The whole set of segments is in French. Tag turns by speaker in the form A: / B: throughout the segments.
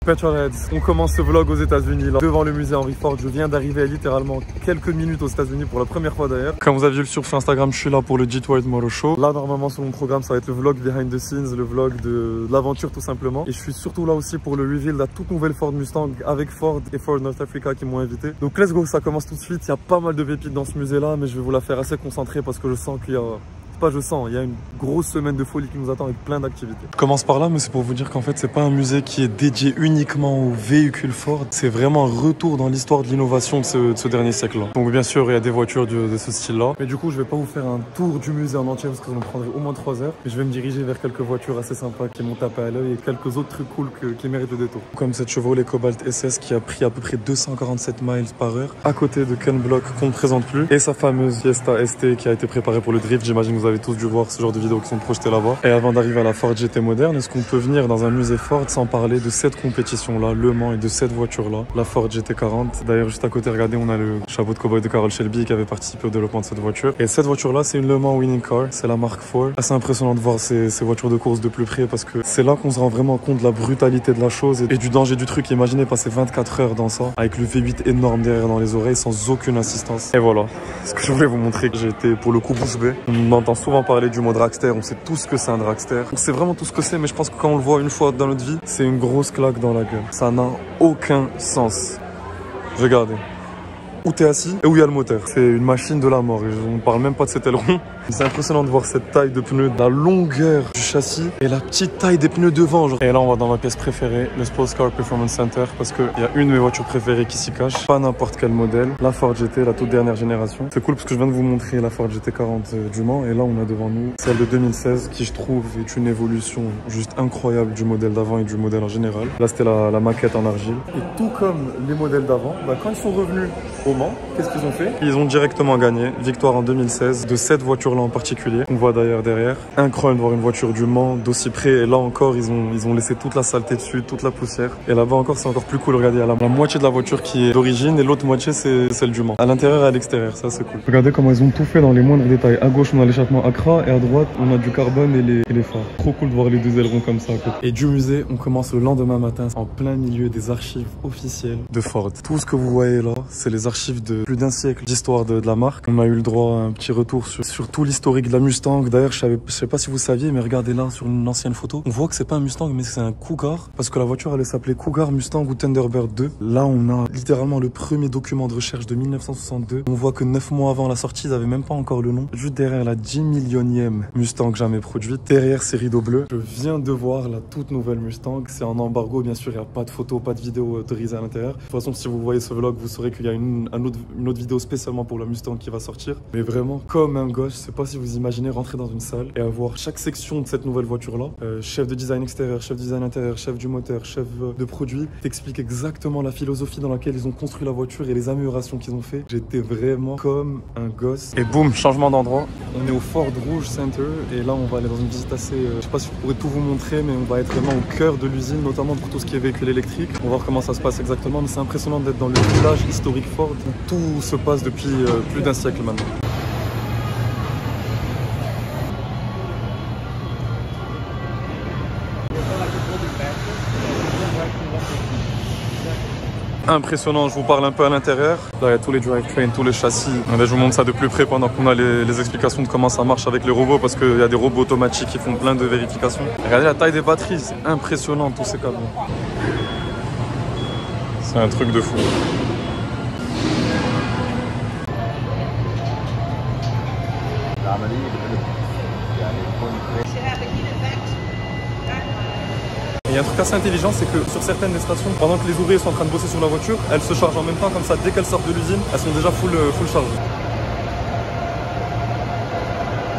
A: Petrolheads, on commence ce vlog aux États-Unis là, devant le musée Henry Ford. Je viens d'arriver à littéralement quelques minutes aux États-Unis pour la première fois d'ailleurs. Comme vous avez vu sur Instagram, je suis là pour le Detroit Motor Show. Là, normalement, sur mon programme, ça va être le vlog behind the scenes, le vlog de l'aventure tout simplement. Et je suis surtout là aussi pour le reveal de la toute nouvelle Ford Mustang avec Ford et Ford North Africa qui m'ont invité. Donc let's go, ça commence tout de suite. Il y a pas mal de pépites dans ce musée là, mais je vais vous la faire assez concentrée parce que je sens qu'il y a... il y a une grosse semaine de folie qui nous attend avec plein d'activités. Je commence par là, mais c'est pour vous dire qu'en fait, c'est pas un musée qui est dédié uniquement aux véhicules Ford. C'est vraiment un retour dans l'histoire de l'innovation de ce dernier siècle-là. Donc bien sûr, il y a des voitures de ce style-là. Mais du coup, je vais pas vous faire un tour du musée en entier parce que ça me prendrait au moins 3 heures. Mais je vais me diriger vers quelques voitures assez sympas qui m'ont tapé à l'œil et quelques autres trucs cool qui méritent le détour. Comme cette Chevrolet Cobalt SS qui a pris à peu près 247 miles par heure à côté de Ken Block qu'on ne présente plus. Et sa fameuse Fiesta ST qui a été préparée pour le drift. J'imagine que vous avez tous dû voir ce genre de vidéos qui sont projetées là-bas. Et avant d'arriver à la Ford GT moderne, est-ce qu'on peut venir dans un musée Ford sans parler de cette compétition-là, Le Mans, et de cette voiture-là, la Ford GT40. D'ailleurs, juste à côté, regardez, on a le chapeau de cowboy de Carroll Shelby qui avait participé au développement de cette voiture. Et cette voiture-là, c'est une Le Mans Winning Car, c'est la Mark IV. Assez impressionnant de voir ces voitures de course de plus près parce que c'est là qu'on se rend vraiment compte de la brutalité de la chose et du danger du truc. Imaginez passer 24 heures dans ça, avec le V8 énorme derrière dans les oreilles, sans aucune assistance. Et voilà, ce que je voulais vous montrer, que j'ai été pour le coup bouche bée. On entend souvent parler du mot dragster, on sait tout ce que c'est un dragster. On sait vraiment tout ce que c'est, mais je pense que quand on le voit une fois dans notre vie, c'est une grosse claque dans la gueule. Ça n'a aucun sens. Regardez. Où t'es assis et où il y a le moteur. C'est une machine de la mort. Et on ne parle même pas de cet aileron. C'est impressionnant de voir cette taille de pneus, la longueur du châssis et la petite taille des pneus devant. Genre. Et là, on va dans ma pièce préférée, le Sports Car Performance Center, parce qu'il y a une de mes voitures préférées qui s'y cache. Pas n'importe quel modèle. La Ford GT, la toute dernière génération. C'est cool parce que je viens de vous montrer la Ford GT40 du Mans. Et là, on a devant nous celle de 2016 qui, je trouve, est une évolution juste incroyable du modèle d'avant et du modèle en général. Là, c'était la maquette en argile. Et tout comme les modèles d'avant, quand ils sont revenus au Mans, qu'est-ce qu'ils ont fait? Ils ont directement gagné. Victoire en 2016 de cette voiture-là en particulier. On voit d'ailleurs derrière. Incroyable de voir une voiture du Mans d'aussi près. Et là encore, ils ont laissé toute la saleté dessus, toute la poussière. Et là-bas encore, c'est encore plus cool. Regardez, il y a la moitié de la voiture qui est d'origine et l'autre moitié, c'est celle du Mans. À l'intérieur et à l'extérieur, ça c'est cool. Regardez comment ils ont tout fait dans les moindres détails. À gauche, on a l'échappement Accra et à droite, on a du carbone et les phares. Trop cool de voir les deux ailerons comme ça à côté. Et du musée, on commence le lendemain matin en plein milieu des archives officielles de Ford. Tout ce que vous voyez là, c'est les archives de plus d'un siècle d'histoire de la marque. On a eu le droit à un petit retour sur tout l'historique de la Mustang. D'ailleurs, je sais pas si vous saviez, mais regardez là sur une ancienne photo, on voit que c'est pas un Mustang, mais c'est un Cougar, parce que la voiture allait s'appeler Cougar, Mustang ou Thunderbird 2. Là, on a littéralement le premier document de recherche de 1962. On voit que 9 mois avant la sortie, ils avaient même pas encore le nom. Juste derrière la 10 millionième Mustang jamais produite, derrière ces rideaux bleus, je viens de voir la toute nouvelle Mustang. C'est en embargo, bien sûr, il n'y a pas de photos, pas de vidéos autorisées à l'intérieur. De toute façon, si vous voyez ce vlog, vous saurez qu'il y a une autre vidéo spécialement pour la Mustang qui va sortir. Mais vraiment, comme un gosse, je sais pas si vous imaginez rentrer dans une salle et avoir chaque section de cette nouvelle voiture-là. Chef de design extérieur, chef de design intérieur, chef du moteur, chef de produit, t'explique exactement la philosophie dans laquelle ils ont construit la voiture et les améliorations qu'ils ont fait. J'étais vraiment comme un gosse. Et boum, changement d'endroit. On est au Ford Rouge Center et là, on va aller dans une visite assez... je sais pas si je pourrais tout vous montrer, mais on va être vraiment au cœur de l'usine, notamment pour tout ce qui est véhicule électrique. On va voir comment ça se passe exactement, mais c'est impressionnant d'être dans le village historique Ford où tout se passe depuis plus d'un siècle maintenant. Impressionnant, je vous parle un peu à l'intérieur. Là, il y a tous les drivetrains, tous les châssis. Je vous montre ça de plus près pendant qu'on a les explications de comment ça marche avec les robots, parce qu'il y a des robots automatiques qui font plein de vérifications. Regardez la taille des batteries, c'est impressionnant tous ces câbles. C'est un truc de fou. Il y a un truc assez intelligent, c'est que sur certaines des stations, pendant que les ouvriers sont en train de bosser sur la voiture, elles se chargent en même temps, comme ça, dès qu'elles sortent de l'usine, elles sont déjà full chargées.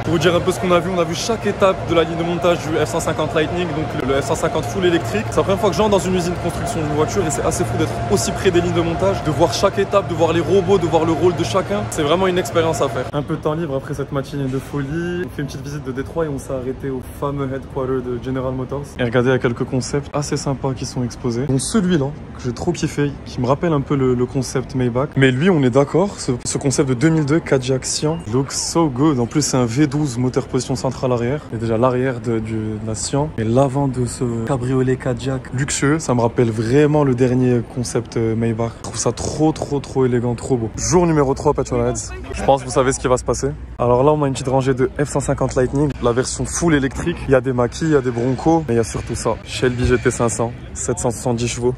A: Pour vous dire un peu ce qu'on a vu chaque étape de la ligne de montage du F-150 Lightning, donc le F-150 full électrique. C'est la première fois que j'entre dans une usine de construction d'une voiture et c'est assez fou d'être aussi près des lignes de montage, de voir chaque étape, de voir les robots, de voir le rôle de chacun. C'est vraiment une expérience à faire. Un peu de temps libre après cette matinée de folie. On fait une petite visite de Détroit et on s'est arrêté au fameux headquarter de General Motors. Et regardez, il y a quelques concepts assez sympas qui sont exposés. Donc celui-là, que j'ai trop kiffé, qui me rappelle un peu le concept Maybach. Mais lui, on est d'accord, ce concept de 2002, Cadillac Sian, looks so good. En plus, c'est un V12 moteur position centrale arrière. Et déjà l'arrière de la Sian. Et l'avant de ce cabriolet Cadillac luxueux, ça me rappelle vraiment le dernier concept Maybach. Je trouve ça trop élégant, trop beau. Jour numéro 3, Petrolheads. Je pense que vous savez ce qui va se passer. Alors là, on a une petite rangée de F-150 Lightning, la version full électrique. Il y a des Mach-E, il y a des Bronco, mais il y a surtout ça. Shelby GT500, 770 chevaux.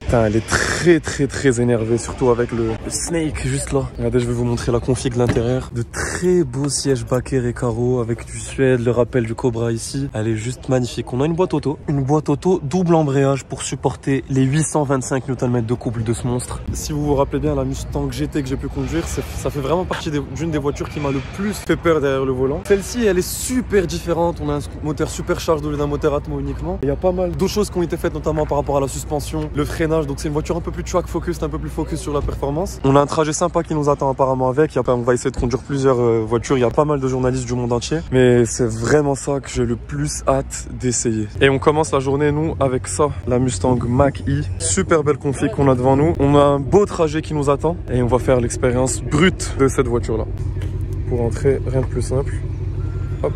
A: Putain, elle est très énervée, surtout avec le Snake juste là. Regardez, je vais vous montrer la config de l'intérieur. De très beaux sièges baquets et carreaux avec du suède, le rappel du Cobra ici. Elle est juste magnifique. On a une boîte auto double embrayage pour supporter les 825 Nm de couple de ce monstre. Si vous vous rappelez bien, la Mustang GT que j'ai pu conduire, ça fait vraiment partie d'une des voitures qui m'a le plus fait peur derrière le volant. Celle-ci, elle est super différente. On a un moteur superchargé au lieu d'un moteur Atmo uniquement. Il y a pas mal d'autres choses qui ont été faites, notamment par rapport à la suspension, le freinage. Donc c'est une voiture un peu plus track focus, un peu plus focus sur la performance. On a un trajet sympa qui nous attend apparemment avec. On va essayer de conduire plusieurs voitures. Il y a pas mal de journalistes du monde entier. Mais c'est vraiment ça que j'ai le plus hâte d'essayer. Et on commence la journée, nous, avec ça. La Mustang Mach-E. Super belle config qu'on a devant nous. On a un beau trajet qui nous attend. Et on va faire l'expérience brute de cette voiture-là. Pour entrer, rien de plus simple. Hop.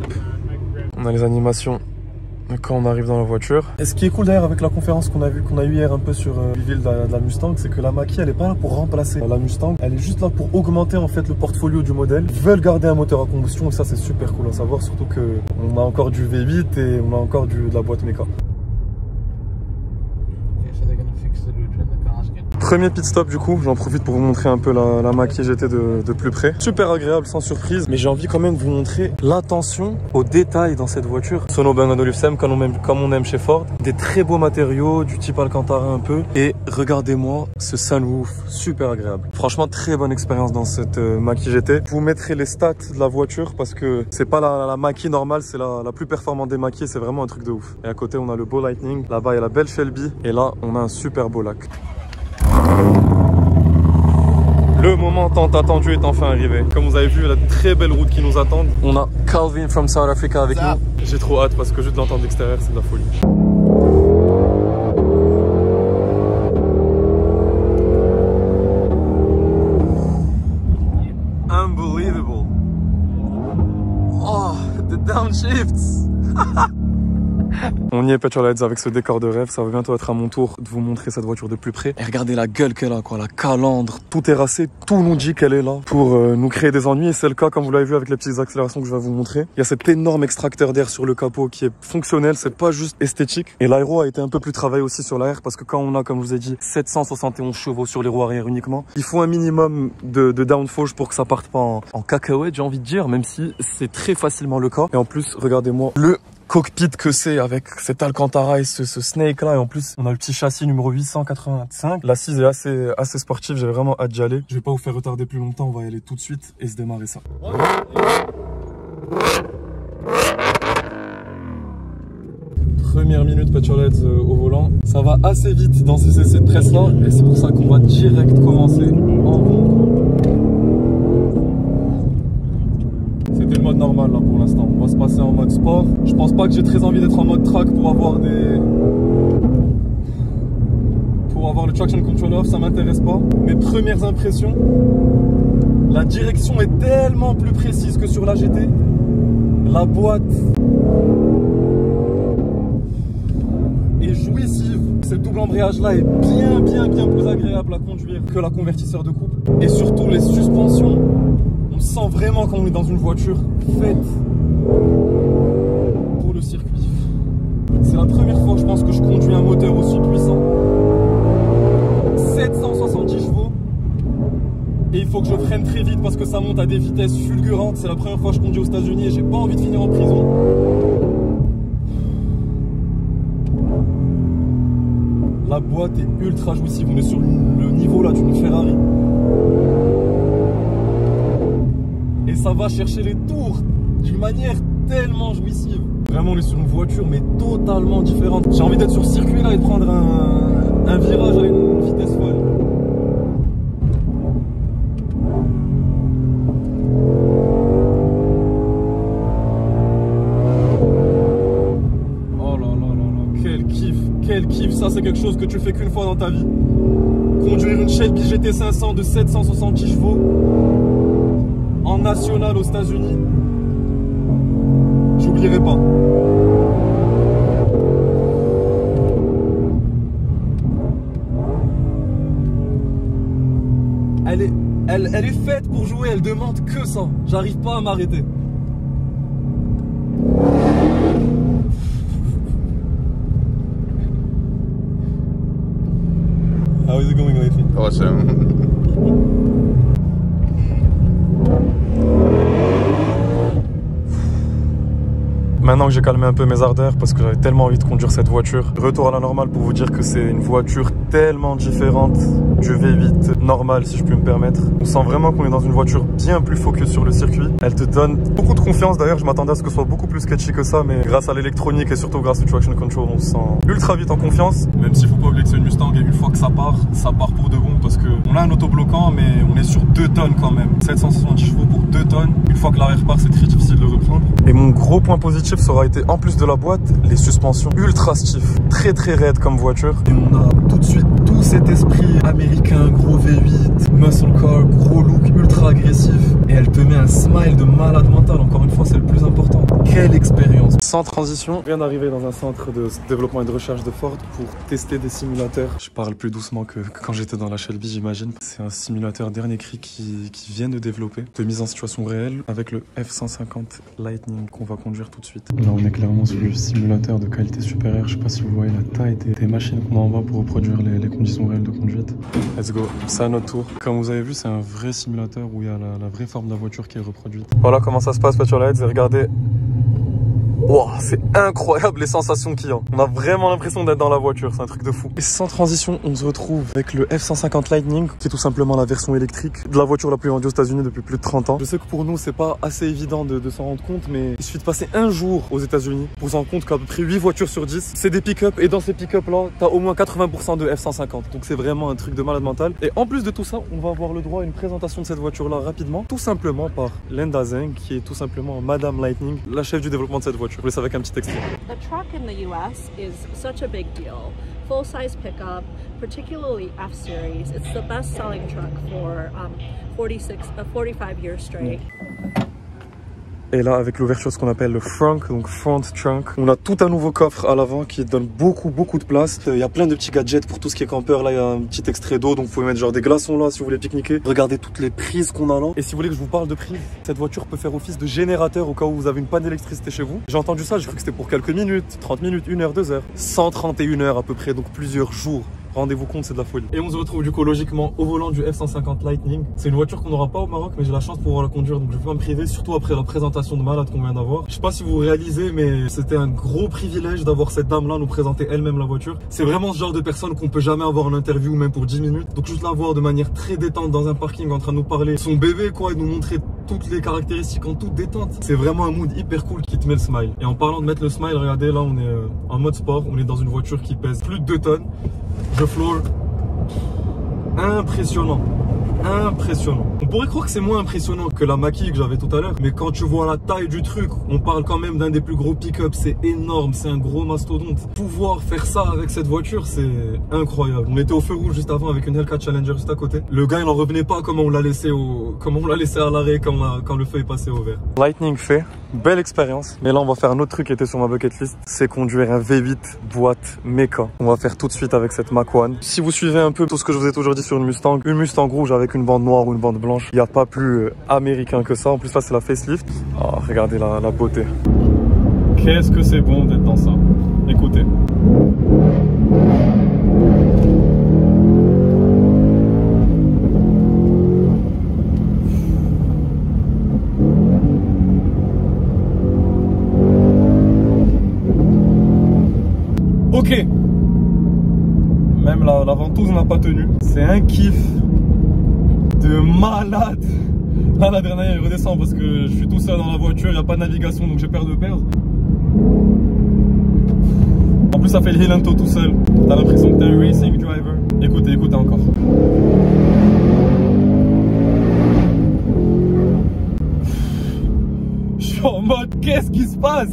A: On a les animations quand on arrive dans la voiture. Et ce qui est cool d'ailleurs avec la conférence qu'on a eu hier un peu sur l'huile de la Mustang, c'est que la Mach-E, elle est pas là pour remplacer la Mustang, elle est juste là pour augmenter en fait le portfolio du modèle. Ils veulent garder un moteur à combustion et ça c'est super cool à savoir, surtout que on a encore du V8 et on a encore de la boîte méca. Premier pit stop du coup, j'en profite pour vous montrer un peu la Mach-E GT de plus près. Super agréable, sans surprise, mais j'ai envie quand même de vous montrer l'attention aux détails dans cette voiture. Sonoben Anolufsem, comme on aime chez Ford. Des très beaux matériaux, du type Alcantara un peu. Et regardez-moi ce sunroof, super agréable. Franchement, très bonne expérience dans cette Mach-E GT. Je vous mettrai les stats de la voiture parce que c'est pas la Mach-E normale, c'est la plus performante des Mach-E, c'est vraiment un truc de ouf. Et à côté, on a le beau Lightning. Là-bas, il y a la belle Shelby. Et là, on a un super beau lac. Le moment tant attendu est enfin arrivé. Comme vous avez vu, la très belle route qui nous attend. On a Calvin from South Africa avec nous. J'ai trop hâte parce que juste l'entendre d'extérieur, c'est de la folie. Unbelievable. Oh, the downshifts. On y est, Petrolheads, avec ce décor de rêve. Ça va bientôt être à mon tour de vous montrer cette voiture de plus près. Et regardez la gueule qu'elle a, quoi, la calandre, tout terrassé. Tout nous dit qu'elle est là pour nous créer des ennuis. Et c'est le cas, comme vous l'avez vu, avec les petites accélérations que je vais vous montrer. Il y a cet énorme extracteur d'air sur le capot qui est fonctionnel. C'est pas juste esthétique. Et l'aéro a été un peu plus travaillé aussi sur l'air parce que quand on a, comme je vous ai dit, 771 chevaux sur les roues arrière uniquement, il faut un minimum de downforce pour que ça parte pas en cacahuète, j'ai envie de dire, même si c'est très facilement le cas. Et en plus, regardez-moi le cockpit que c'est avec cet Alcantara et ce Snake là, et en plus on a le petit châssis numéro 885. L'assise est assez sportive, j'ai vraiment hâte d'y aller. Je vais pas vous faire retarder plus longtemps, on va y aller tout de suite et se démarrer ça. Première minute Petrolheads au volant, ça va assez vite dans ces essais de presse là et c'est pour ça qu'on va direct commencer en rond. C'était le mode normal là pour l'instant, on va se passer en mode sport. Je pense pas que j'ai très envie d'être en mode track pour avoir le traction control off, ça m'intéresse pas. Mes premières impressions, la direction est tellement plus précise que sur la GT. La boîte est jouissive. Ce double embrayage là est bien plus agréable à conduire que la convertisseur de couple. Et surtout les suspensions. On sent vraiment qu'on est dans une voiture faite pour le circuit. C'est la première fois, je pense, que je conduis un moteur aussi puissant. 770 chevaux. Et il faut que je freine très vite parce que ça monte à des vitesses fulgurantes. C'est la première fois que je conduis aux États-Unis et j'ai pas envie de finir en prison. La boîte est ultra jouissive. On est sur le niveau là d'une Ferrari. Et ça va chercher les tours d'une manière tellement jouissive. Vraiment, on est sur une voiture, mais totalement différente. J'ai envie d'être sur ce circuit là et de prendre un virage à une vitesse folle. c'est quelque chose que tu fais qu'une fois dans ta vie. Conduire une Shelby GT 500 de 770 chevaux en national aux États-Unis, j'oublierai pas. Elle est faite pour jouer, elle demande que ça. J'arrive pas à m'arrêter. How is it going lately?
B: Awesome.
A: Maintenant que j'ai calmé un peu mes ardeurs parce que j'avais tellement envie de conduire cette voiture, retour à la normale pour vous dire que c'est une voiture tellement différente du V8 normal, si je puis me permettre. On sent vraiment qu'on est dans une voiture bien plus focus sur le circuit. Elle te donne beaucoup de confiance. D'ailleurs, je m'attendais à ce que ce soit beaucoup plus sketchy que ça, mais grâce à l'électronique et surtout grâce au traction control, on se sent ultra vite en confiance. Même s'il faut pas oublier que c'est une Mustang et une fois que ça part pour de bon parce qu'on a un autobloquant, mais on est sur 2 tonnes quand même. 770 chevaux pour 2 tonnes. Une fois que l'arrière part, c'est très difficile de le reprendre. Et mon gros point positif, ça aura été, en plus de la boîte, les suspensions ultra stiff, très raide comme voiture. Et on a tout de suite tout cet esprit américain, gros V8, muscle car, gros look ultra agressif. Et elle te met un smile de malade mental, encore une fois c'est le plus important. Quelle expérience. Sans transition, je viens d'arriver dans un centre de développement et de recherche de Ford pour tester des simulateurs. Je parle plus doucement que quand j'étais dans la Shelby, j'imagine. C'est un simulateur dernier cri qui vient de développer, de mise en situation réelle avec le F-150 Lightning qu'on va conduire tout de suite. Là on est clairement sur le simulateur de qualité supérieure. Je sais pas si vous voyez la taille des machines qu'on a en bas pour reproduire les conditions réelles de conduite. Let's go, c'est à notre tour. Comme vous avez vu, c'est un vrai simulateur où il y a la vraie forme de la voiture qui est reproduite. Voilà comment ça se passe Petrolheads, et regardez. Wow, c'est incroyable les sensations qu'il y a. On a vraiment l'impression d'être dans la voiture, c'est un truc de fou. Et sans transition, on se retrouve avec le F-150 Lightning, qui est tout simplement la version électrique de la voiture la plus vendue aux États-Unis depuis plus de 30 ans. Je sais que pour nous, c'est pas assez évident de s'en rendre compte, mais il suffit de passer un jour aux États-Unis pour s'en rendre compte qu'à peu près 8 voitures sur 10, c'est des pick-up. Et dans ces pick-up là, t'as au moins 80% de F-150. Donc c'est vraiment un truc de malade mental. Et en plus de tout ça, on va avoir le droit à une présentation de cette voiture là rapidement, tout simplement par Linda Zeng, qui est tout simplement Madame Lightning, la chef du développement de cette voiture. Je vous laisse avec un petit extrait.
C: The truck in the US is such a big deal. Full-size pickup, particularly F-Series. It's the best-selling truck for 45 years straight.
A: Et là, avec l'ouverture, ce qu'on appelle le frunk, donc front trunk, on a tout un nouveau coffre à l'avant qui donne beaucoup de place. Il y a plein de petits gadgets pour tout ce qui est campeur. Là, il y a un petit extrait d'eau, donc vous pouvez mettre genre des glaçons là si vous voulez pique-niquer. Regardez toutes les prises qu'on a là. Et si vous voulez que je vous parle de prises, cette voiture peut faire office de générateur au cas où vous avez une panne d'électricité chez vous. J'ai entendu ça, j'ai cru que c'était pour quelques minutes, 30 minutes, 1 heure, 2 heures. 131 heures à peu près, donc plusieurs jours. Rendez-vous compte, c'est de la folie. Et on se retrouve du coup logiquement au volant du F-150 Lightning. C'est une voiture qu'on n'aura pas au Maroc, mais j'ai la chance de pouvoir la conduire, donc je vais pas me priver, surtout après la présentation de malade qu'on vient d'avoir. Je sais pas si vous réalisez, mais c'était un gros privilège d'avoir cette dame-là nous présenter elle-même la voiture. C'est vraiment ce genre de personne qu'on peut jamais avoir en interview, même pour 10 minutes. Donc juste la voir de manière très détente dans un parking en train de nous parler son bébé quoi, et nous montrer toutes les caractéristiques en toute détente. C'est vraiment un mood hyper cool qui te met le smile. Et en parlant de mettre le smile, regardez là, on est en mode sport, on est dans une voiture qui pèse plus de 2 tonnes. The floor, impressionnant. Impressionnant. On pourrait croire que c'est moins impressionnant que la Mach-E que j'avais tout à l'heure, mais quand tu vois la taille du truc, on parle quand même d'un des plus gros pick-up, c'est énorme, c'est un gros mastodonte. Pouvoir faire ça avec cette voiture, c'est incroyable. On était au feu rouge juste avant avec une Hellcat Challenger juste à côté. Le gars il en revenait pas comment on l'a laissé à l'arrêt quand le feu est passé au vert. Lightning fait, belle expérience. Mais là on va faire un autre truc qui était sur ma bucket list, c'est conduire un V8 boîte méca. On va faire tout de suite avec cette Mach-1. Si vous suivez un peu tout ce que je vous ai toujours dit sur une Mustang rouge avec une bande noire ou une bande blanche, il n'y a pas plus américain que ça. En plus là c'est la facelift. Oh, regardez la beauté. Qu'est-ce que c'est bon d'être dans ça. Écoutez. Ok. Même la ventouse n'a pas tenu. C'est un kiff de malade. Là la dernière il redescend parce que je suis tout seul dans la voiture, il n'y a pas de navigation donc j'ai peur de perdre. En plus ça fait le Hilanto tout seul. T'as l'impression que t'es un racing driver. Écoutez encore. Je suis en mode qu'est-ce qui se passe?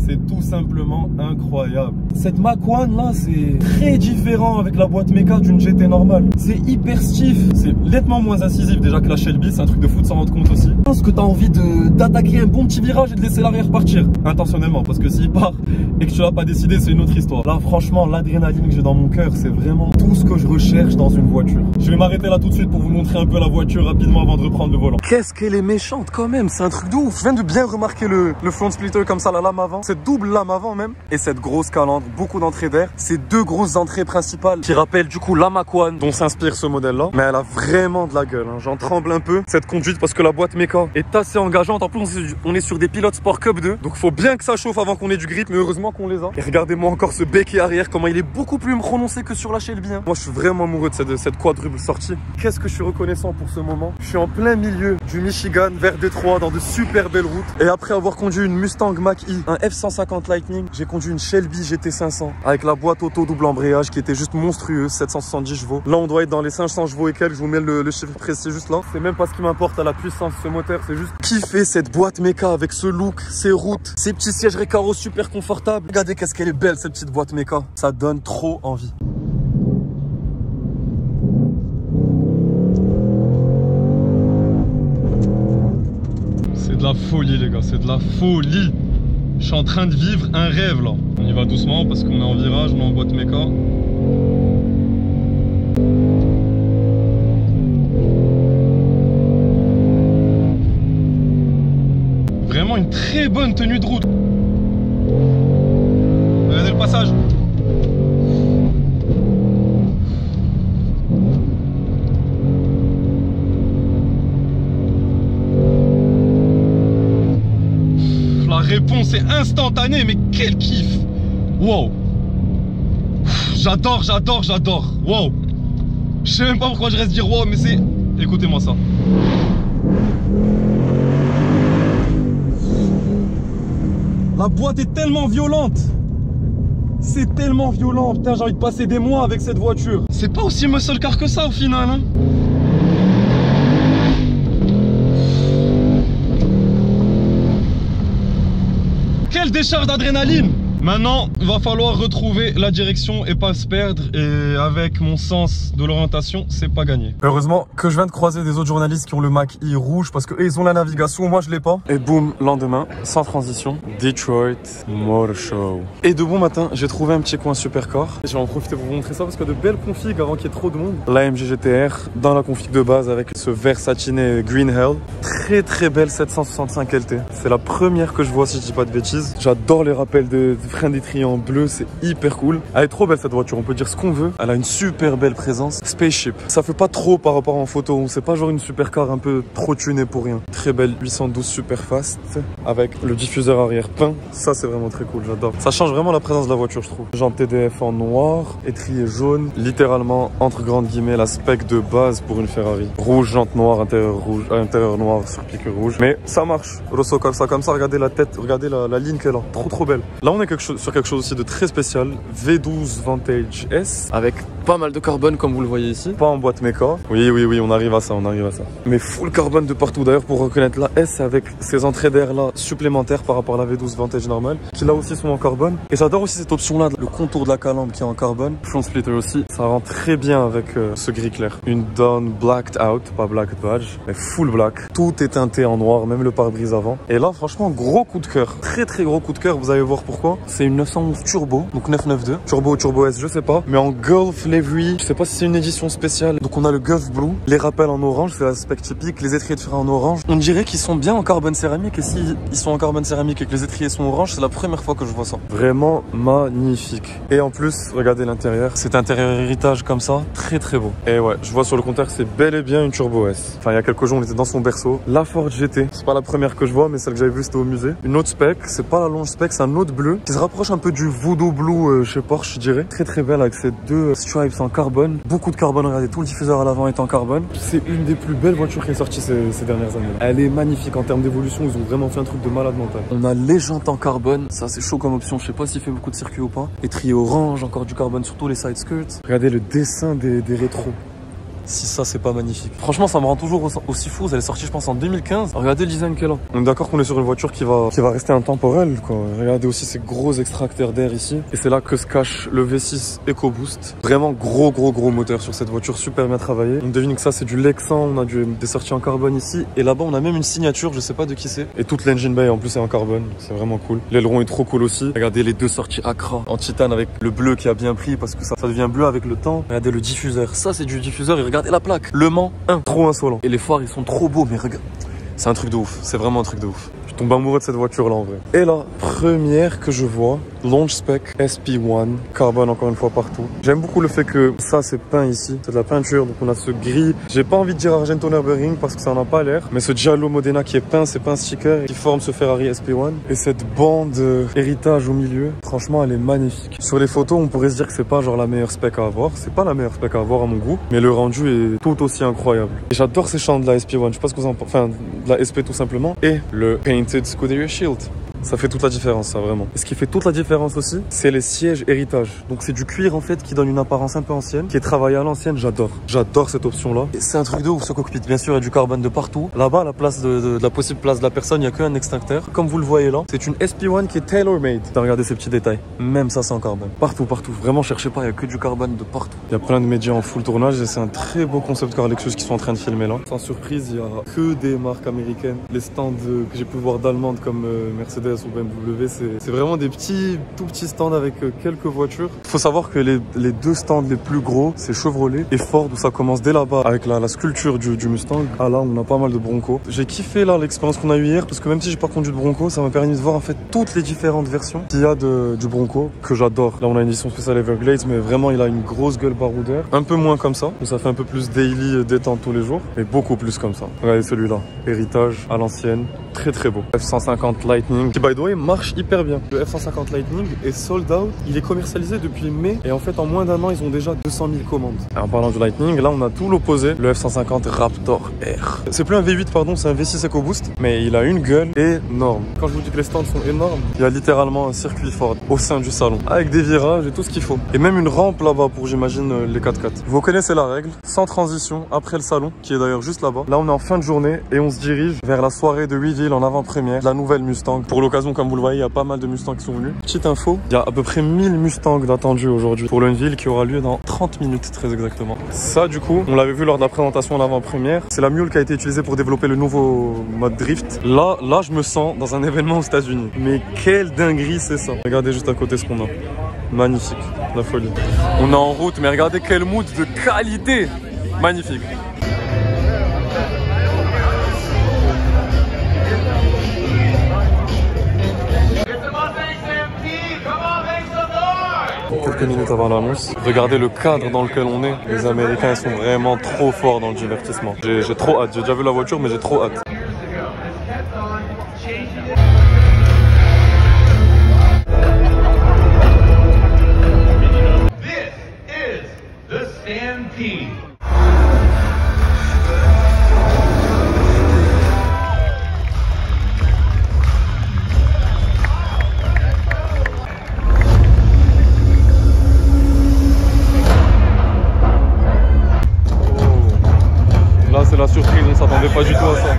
A: C'est tout simplement incroyable. Cette Mach 1 là, c'est très différent avec la boîte méca d'une GT normale. C'est hyper stiff, c'est nettement moins incisif déjà que la Shelby, c'est un truc de fou de s'en rendre compte aussi. Je pense que tu as envie d'attaquer un bon petit virage et de laisser l'arrière partir. Intentionnellement, parce que s'il part et que tu l'as pas décidé, c'est une autre histoire. Là, franchement, l'adrénaline que j'ai dans mon cœur, c'est vraiment tout ce que je recherche dans une voiture. Je vais m'arrêter là tout de suite pour vous montrer un peu la voiture rapidement avant de reprendre le volant. Qu'est-ce qu'elle est méchante quand même, c'est un truc de ouf. Je viens de bien remarquer le front splitter comme ça, la lame avant, cette double lame avant même, et cette grosse calandre, beaucoup d'entrées d'air. Ces deux grosses entrées principales qui rappellent du coup la Mach 1 dont s'inspire ce modèle-là. Mais elle a vraiment de la gueule, hein. J'en tremble un peu cette conduite parce que la boîte méca est assez engageante. En plus, on est sur des pilotes Sport Cup 2, donc faut bien que ça chauffe avant qu'on ait du grip, mais heureusement qu'on les a. Et regardez-moi encore ce béquet arrière, comment il est beaucoup plus prononcé que sur la Shelby, hein. Moi, je suis vraiment amoureux de cette quadruple sortie. Qu'est-ce que je suis reconnaissant pour ce moment. Je suis en plein milieu du Michigan vers Détroit dans de super belles routes. Et après avoir conduit une Mustang Mach-E, un F-150 Lightning, j'ai conduit une Shelby GT500 avec la boîte auto double embrayage qui était juste monstrueuse, 770 chevaux. Là, on doit être dans les 500 chevaux et quelques. Je vous mets le chiffre précis juste là. C'est même pas ce qui m'importe à la puissance de ce moteur, c'est juste kiffer cette boîte méca avec ce look, ces routes, ces petits sièges Recaro super confortables. Regardez qu'est-ce qu'elle est belle cette petite boîte méca. Ça donne trop envie. C'est de la folie les gars, c'est de la folie. Je suis en train de vivre un rêve là. On y va doucement parce qu'on est en virage, on est en boîte méca. Vraiment une très bonne tenue de route. Regardez le passage. La réponse est instantanée, mais quel kiff! Wow! J'adore, j'adore, j'adore! Wow! Je sais même pas pourquoi je reste dire wow, mais c'est... Écoutez-moi ça. La boîte est tellement violente! C'est tellement violent! Putain, j'ai envie de passer des mois avec cette voiture! C'est pas aussi muscle car que ça au final, hein? Quelle décharge d'adrénaline! Maintenant, il va falloir retrouver la direction et pas se perdre. Et avec mon sens de l'orientation, c'est pas gagné. Heureusement que je viens de croiser des autres journalistes qui ont le Mach-E rouge parce que eux, ils ont la navigation, moi je l'ai pas. Et boum, lendemain, sans transition, Detroit Motor Show. Et de bon matin, j'ai trouvé un petit coin supercar. Je vais en profiter pour vous montrer ça parce qu'il y a de belles configs avant qu'il y ait trop de monde. L'AMG GTR dans la config de base avec ce vert satiné Green Hell. Très très belle 765 LT. C'est la première que je vois si je dis pas de bêtises. J'adore les rappels de frein d'étrier en bleu, c'est hyper cool. Elle est trop belle cette voiture, on peut dire ce qu'on veut. Elle a une super belle présence. Spaceship, ça fait pas trop par rapport en photo, c'est pas genre une supercar un peu trop tunée pour rien. Très belle 812 super fast avec le diffuseur arrière peint. Ça c'est vraiment très cool, j'adore. Ça change vraiment la présence de la voiture je trouve. Jante TDF en noir, étrier jaune, littéralement entre grandes guillemets la spec de base pour une Ferrari. Rouge, jante noire, intérieur noir sur pique rouge. Mais ça marche. Rosso comme ça, regardez la tête, regardez la ligne qu'elle a. Trop belle. Là on est sur quelque chose aussi de très spécial. V12 Vantage S avec pas mal de carbone comme vous le voyez ici. Pas en boîte méca. Oui, on arrive à ça, Mais full carbone de partout. D'ailleurs pour reconnaître la S avec ces entrées d'air là supplémentaires par rapport à la V12 Vantage normale qui là aussi sont en carbone. Et j'adore aussi cette option là, le contour de la calandre qui est en carbone. Front splitter aussi. Ça rend très bien avec ce gris clair. Une Dawn blacked out, pas black badge, mais full black. Tout est teinté en noir, même le pare-brise avant. Et là franchement gros coup de cœur. Très gros coup de cœur, vous allez voir pourquoi. C'est une 911 Turbo, donc 992. Turbo S, je sais pas. Mais en Gulf Livery, je sais pas si c'est une édition spéciale. Donc on a le Gulf Blue, les rappels en orange, c'est l'aspect typique, les étriers de fer en orange. On dirait qu'ils sont bien en carbone céramique et si ils sont en carbone céramique et que les étriers sont orange, c'est la première fois que je vois ça. Vraiment magnifique. Et en plus, regardez l'intérieur. Cet intérieur héritage comme ça, très beau. Et ouais, je vois sur le compteur, c'est bel et bien une Turbo S. Enfin, il y a quelques jours, on était dans son berceau. La Ford GT, c'est pas la première que je vois, mais celle que j'avais vue, c'était au musée. Une autre spec, c'est pas la longe spec, c'est un autre bleu qui se rapproche un peu du Voodoo Blue chez Porsche, je dirais. Très belle avec ces deux stripes en carbone. Beaucoup de carbone, regardez, tout le diffuseur à l'avant est en carbone. C'est une des plus belles voitures qui est sortie ces dernières années. Elle est magnifique en termes d'évolution, ils ont vraiment fait un truc de malade mental. On a les jantes en carbone, ça c'est chaud comme option, je sais pas s'il fait beaucoup de circuits ou pas. Étrier orange, encore du carbone sur tous les side skirts. Regardez le dessin des rétros. si ça c'est pas magnifique. Franchement ça me rend toujours aussi fou. Elle est sortie je pense en 2015. Regardez le design qu'elle a. On est d'accord qu'on est sur une voiture qui va rester intemporelle quoi. Regardez aussi ces gros extracteurs d'air ici. Et c'est là que se cache le V6 EcoBoost. Vraiment gros moteur sur cette voiture, super bien travaillé. On devine que ça c'est du Lexan, on a des sorties en carbone ici. Et là-bas on a même une signature, je sais pas de qui c'est. Et toute l'engine bay en plus est en carbone, c'est vraiment cool. L'aileron est trop cool aussi. Regardez les deux sorties Accra en titane avec le bleu qui a bien pris parce que ça devient bleu avec le temps. Regardez le diffuseur, ça c'est du diffuseur et regardez la plaque. Le Mans 1, trop insolent. Et les phares ils sont trop beaux mais regarde, c'est un truc de ouf, c'est vraiment un truc de ouf. Je tombe amoureux de cette voiture là en vrai. Et la première que je vois, Launch Spec SP1, carbone encore une fois partout. J'aime beaucoup le fait que ça c'est peint ici, c'est de la peinture, donc on a ce gris. J'ai pas envie de dire Argento Nürburgring parce que ça en a pas l'air, mais ce Giallo Modena qui est peint, c'est pas un sticker qui forme ce Ferrari SP1. Et cette bande héritage au milieu, franchement elle est magnifique. Sur les photos on pourrait se dire que c'est pas genre la meilleure spec à avoir, c'est pas la meilleure spec à avoir à mon goût, mais le rendu est tout aussi incroyable. Et j'adore ces champs de la SP1, je sais pas ce que vous en pensez, enfin de la SP tout simplement. Et le Painted Scuderia Shield. Ça fait toute la différence, ça, vraiment. Et ce qui fait toute la différence aussi, c'est les sièges héritage. Donc c'est du cuir en fait qui donne une apparence un peu ancienne, qui est travaillé à l'ancienne. J'adore. J'adore cette option-là. Et c'est un truc de ouf ce cockpit. Bien sûr, il y a du carbone de partout. Là-bas, la place de la possible place de la personne, il n'y a qu'un extincteur. Comme vous le voyez là, c'est une SP1 qui est tailor-made. Regardez ces petits détails. Même ça, c'est en carbone. Partout. Vraiment, cherchez pas, il n'y a que du carbone de partout. Il y a plein de médias en full tournage et c'est un très beau concept car Lexus qui sont en train de filmer là. Sans surprise, il y a que des marques américaines. Les stands que j'ai pu voir d'allemandes comme Mercedes ou BMW. C'est vraiment des tout petits stands avec quelques voitures. Il faut savoir que les deux stands les plus gros, c'est Chevrolet et Ford où ça commence dès là-bas avec la sculpture du Mustang. Ah là, on a pas mal de Bronco. J'ai kiffé là l'expérience qu'on a eue hier parce que même si j'ai pas conduit de Bronco, ça m'a permis de voir en fait toutes les différentes versions qu'il y a du Bronco que j'adore. Là, on a une édition spéciale Everglades, mais vraiment, il a une grosse gueule baroudeur. Un peu moins comme ça, où ça fait un peu plus daily détente tous les jours, mais beaucoup plus comme ça. Regardez celui-là, héritage à l'ancienne, très beau. F150 Lightning qui by the way marche hyper bien. Le F150 Lightning est sold out, il est commercialisé depuis mai et en fait en moins d'un an ils ont déjà 200 000 commandes. Alors, en parlant du Lightning, là on a tout l'opposé, le F150 Raptor R. C'est plus un V8 pardon, c'est un V6 EcoBoost, mais il a une gueule énorme. Quand je vous dis que les stands sont énormes, il y a littéralement un circuit Ford au sein du salon, avec des virages et tout ce qu'il faut. Et même une rampe là-bas pour j'imagine les 4x4. Vous connaissez la règle, sans transition après le salon, qui est d'ailleurs juste là-bas. Là on est en fin de journée et on se dirige vers la soirée de Reveal en avant-première, la nouvelle Mustang. Pour l'occasion, comme vous le voyez, il y a pas mal de Mustangs qui sont venus. Petite info, il y a à peu près 1000 Mustangs d'attendus aujourd'hui pour l'Unveil qui aura lieu dans 30 minutes très exactement. Ça du coup, on l'avait vu lors de la présentation en avant-première, c'est la mule qui a été utilisée pour développer le nouveau mode drift. Là je me sens dans un événement aux États-Unis. Mais quelle dinguerie c'est ça. Regardez juste à côté ce qu'on a. Magnifique, la folie. On est en route, mais regardez quel mood de qualité. Magnifique. Quelques minutes avant l'annonce. Regardez le cadre dans lequel on est. Les Américains ils sont vraiment trop forts dans le divertissement. J'ai trop hâte. J'ai déjà vu la voiture, mais j'ai trop hâte. La surprise, on s'attendait pas du tout à ça.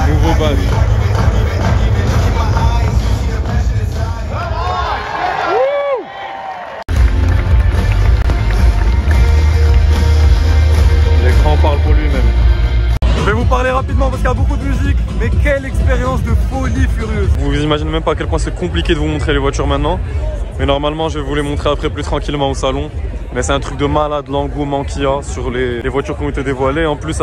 A: Nouveau badge. L'écran parle pour lui-même. Je vais vous parler rapidement parce qu'il y a beaucoup de musique, mais quelle expérience de folie furieuse. Vous imaginez même pas à quel point c'est compliqué de vous montrer les voitures maintenant. Mais normalement je vais vous les montrer après plus tranquillement au salon. Mais c'est un truc de malade l'engouement qu'il y a sur les voitures qui ont été dévoilées. En plus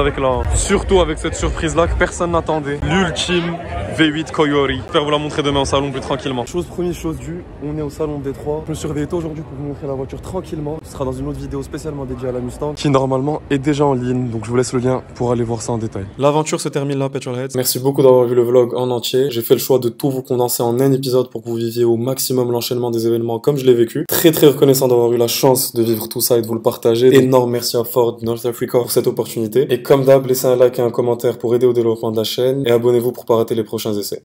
A: surtout avec cette surprise là que personne n'attendait. L'ultime V8 Coyote. J'espère vous la montrer demain au salon plus tranquillement. Chose première, chose due, on est au salon de Détroit. Je me suis réveillé tôt aujourd'hui pour vous montrer la voiture tranquillement. Ce sera dans une autre vidéo spécialement dédiée à la Mustang qui normalement est déjà en ligne. Donc je vous laisse le lien pour aller voir ça en détail. L'aventure se termine là, Petrolheads. Merci beaucoup d'avoir vu le vlog en entier. J'ai fait le choix de tout vous condenser en un épisode pour que vous viviez au maximum l'enchaînement des événements comme je l'ai vécu. Très reconnaissant d'avoir eu la chance de vivre tout ça et de vous le partager. Énorme merci à Ford North Africa pour cette opportunité. Et comme d'hab, laissez un like et un commentaire pour aider au développement de la chaîne et abonnez-vous pour pas rater les prochains essais.